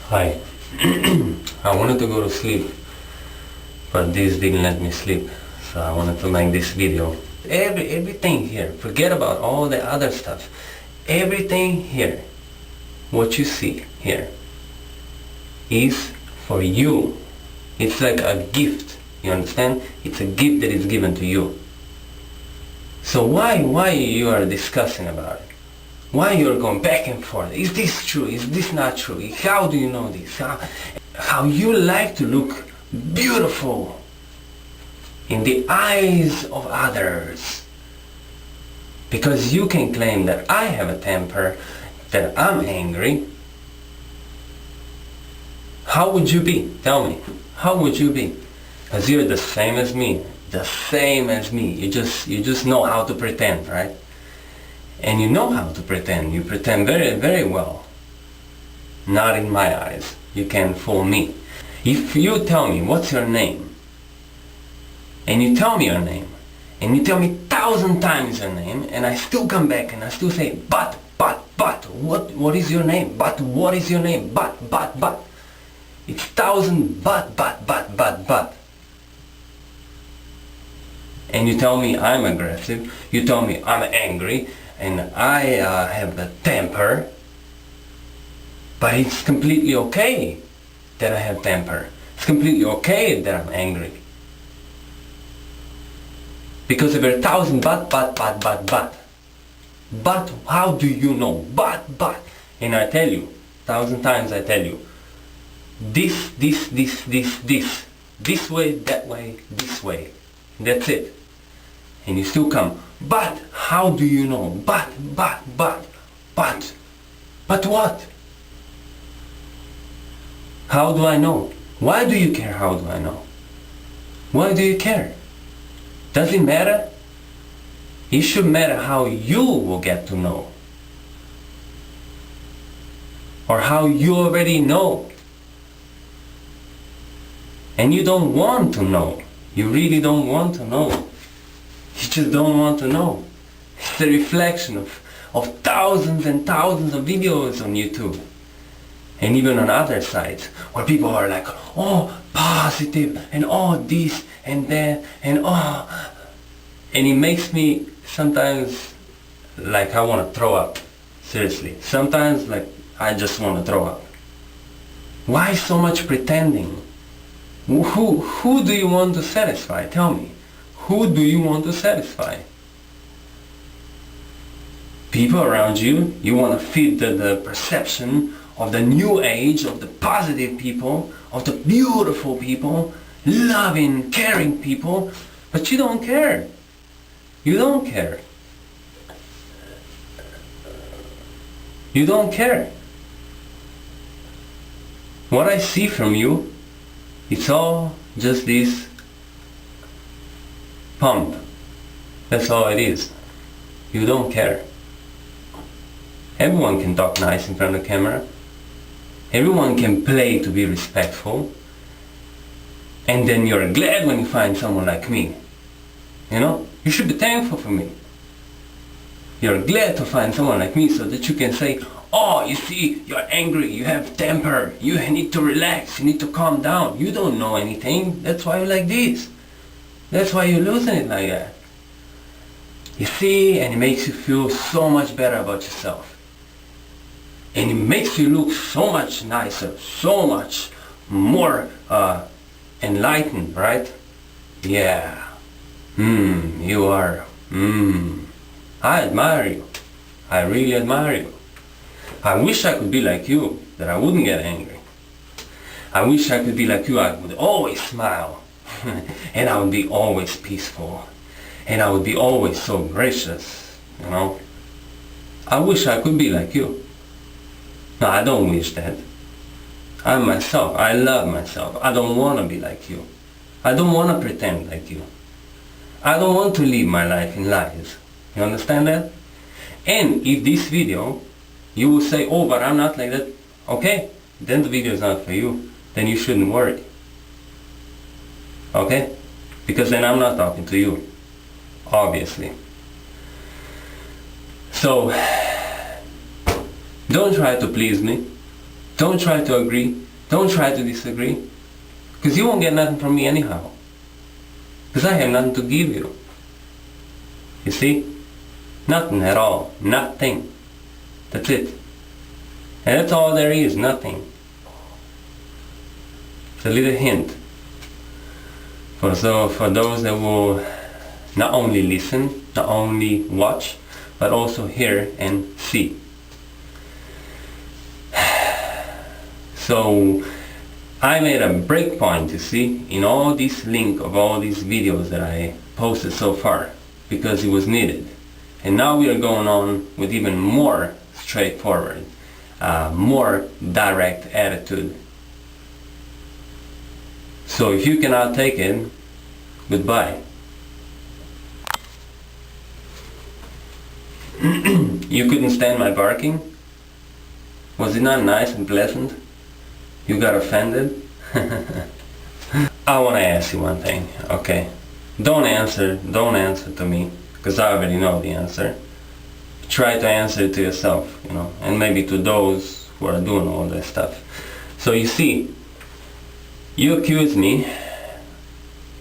Hi. I wanted to go to sleep, but this didn't let me sleep, so I wanted to make this video. Everything here, forget about all the other stuff. Everything here, what you see here, is for you. It's like a gift, you understand? It's a gift that is given to you. So why you are discussing about it? Why you're going back and forth? Is this true? Is this not true? How do you know this? How you like to look beautiful in the eyes of others. Because you can claim that I have a temper, that I'm angry. How would you be? Tell me. How would you be? Because you're the same as me. The same as me. You just know how to pretend, right? And you know how to pretend. You pretend very, very well. Not in my eyes. You can't fool me. If you tell me what's your name, and you tell me your name, and you tell me 1,000 times your name, and I still come back and I still say, but, what is your name? But, what is your name? But. It's 1,000 but. And you tell me I'm aggressive, you tell me I'm angry, and I have a temper, but it's completely okay that I have temper. It's completely okay that I'm angry. Because of your 1,000 but. But how do you know? But. And I tell you, 1,000 times I tell you, this. This way, that way, this way. That's it. And you still come. But how do you know? But what? How do I know? Why do you care? How do I know? Why do you care? Does it matter? It should matter how you will get to know. Or how you already know. And you don't want to know. You really don't want to know. You just don't want to know. It's a reflection of thousands and thousands of videos on YouTube. And even on other sites where people are like, oh, positive, and oh, this and that, and oh. And it makes me sometimes like I want to throw up. Seriously. Sometimes like I just want to throw up. Why so much pretending? Who do you want to satisfy? Tell me. Who do you want to satisfy? People around you? You want to feed the perception of the new age, of the positive people, of the beautiful people, loving, caring people, but you don't care. You don't care. You don't care. What I see from you, it's all just this pump. That's all it is. You don't care. Everyone can talk nice in front of the camera. Everyone can play to be respectful. And then you're glad when you find someone like me. You know? You should be thankful for me. You're glad to find someone like me so that you can say, oh, you see, you're angry, you have temper, you need to relax, you need to calm down. You don't know anything, that's why you're like this. That's why you're losing it like that. You see, and it makes you feel so much better about yourself. And it makes you look so much nicer, so much more enlightened, right? Yeah. You are. I admire you. I really admire you. I wish I could be like you, that I wouldn't get angry. I wish I could be like you, I would always smile. And I would be always peaceful. And I would be always so gracious, you know. I wish I could be like you. No, I don't wish that. I'm myself. I love myself. I don't want to be like you. I don't want to pretend like you. I don't want to live my life in lies. You understand that? And if this video, you will say, oh, but I'm not like that. Okay, then the video is not for you. Then you shouldn't worry. Okay? Because then I'm not talking to you. Obviously. So, don't try to please me. Don't try to agree. Don't try to disagree. Because you won't get nothing from me anyhow. Because I have nothing to give you. You see? Nothing at all. Nothing. That's it. And that's all there is. Nothing. It's a little hint. For those that will not only listen, not only watch, but also hear and see. So I made a breakpoint, you see, in all this link of all these videos that I posted so far, because it was needed. And now we are going on with even more straightforward, more direct attitude. So if you cannot take it, goodbye. You couldn't stand my barking? Was it not nice and pleasant? You got offended? I want to ask you one thing, okay? Don't answer to me, because I already know the answer. Try to answer it to yourself, you know, and maybe to those who are doing all that stuff. So you see, you accuse me,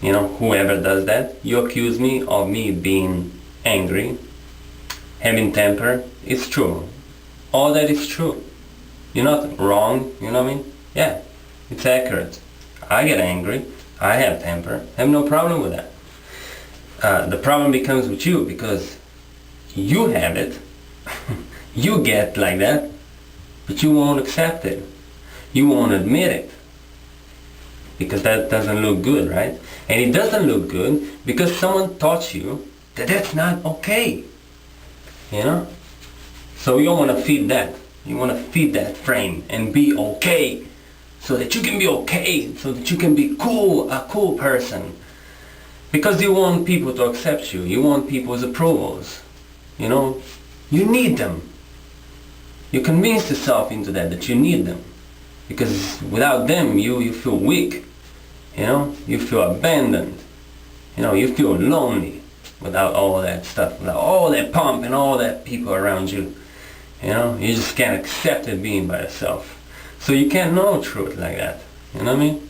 you know, whoever does that, you accuse me of me being angry, having temper. It's true. All that is true. You're not wrong, you know what I mean? Yeah, it's accurate. I get angry, I have temper, I have no problem with that. The problem becomes with you, because you have it, you get like that, but you won't accept it. You won't admit it. Because that doesn't look good, right? And it doesn't look good because someone taught you that that's not okay. You know? So you want to feed that. You want to feed that frame and be okay. So that you can be okay. So that you can be cool, a cool person. Because you want people to accept you. You want people's approvals. You know? You need them. You convince yourself into that you need them. Because without them, you feel weak. You know? You feel abandoned. You know, you feel lonely without all that stuff. Without all that pomp and all that people around you. You know? You just can't accept it being by yourself. So you can't know truth like that. You know what I mean?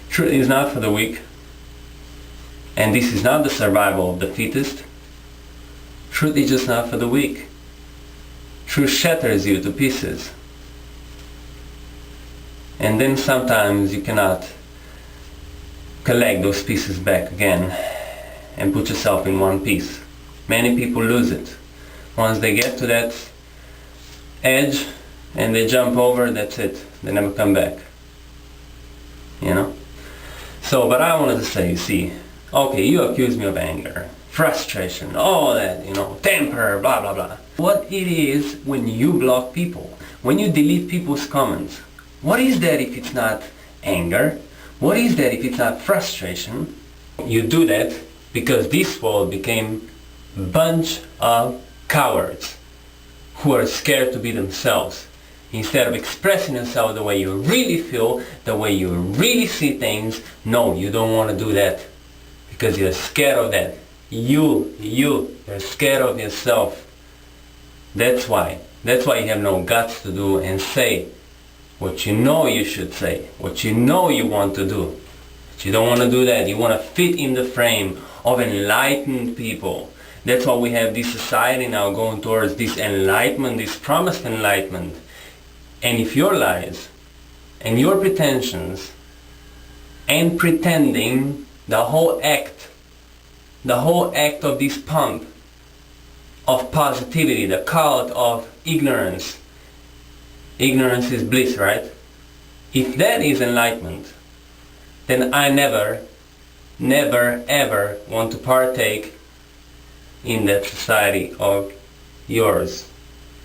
Truth is not for the weak. And this is not the survival of the fittest. Truth is just not for the weak. Truth shatters you to pieces. And then sometimes you cannot collect those pieces back again and put yourself in one piece. Many people lose it. Once they get to that edge and they jump over, that's it. They never come back. You know? So, but I wanted to say, you see, okay, you accuse me of anger, frustration, all that, you know, temper, blah, blah, blah. What it is when you block people, when you delete people's comments, what is that if it's not anger? What is that if it's not frustration? You do that because this world became a bunch of cowards who are scared to be themselves. Instead of expressing yourself the way you really feel, the way you really see things, no, you don't want to do that because you're scared of that. You're scared of yourself. That's why you have no guts to do and say what you know you should say, what you know you want to do. But you don't want to do that. You want to fit in the frame of enlightened people. That's why we have this society now going towards this enlightenment, this promised enlightenment. And if your lies and your pretensions and pretending, the whole act of this pump of positivity, the cult of ignorance is bliss, right? If that is enlightenment, then I never ever want to partake in that society of yours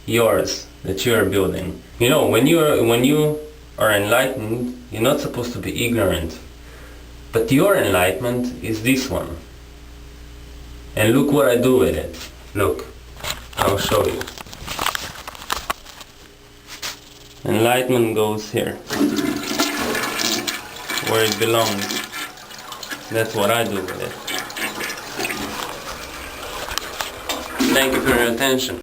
that you're building. You know, when you are enlightened, you're not supposed to be ignorant. But your enlightenment is this one. And look what I do with it. Look, I'll show you. Enlightenment goes here, where it belongs. That's what I do with it. Thank you for your attention.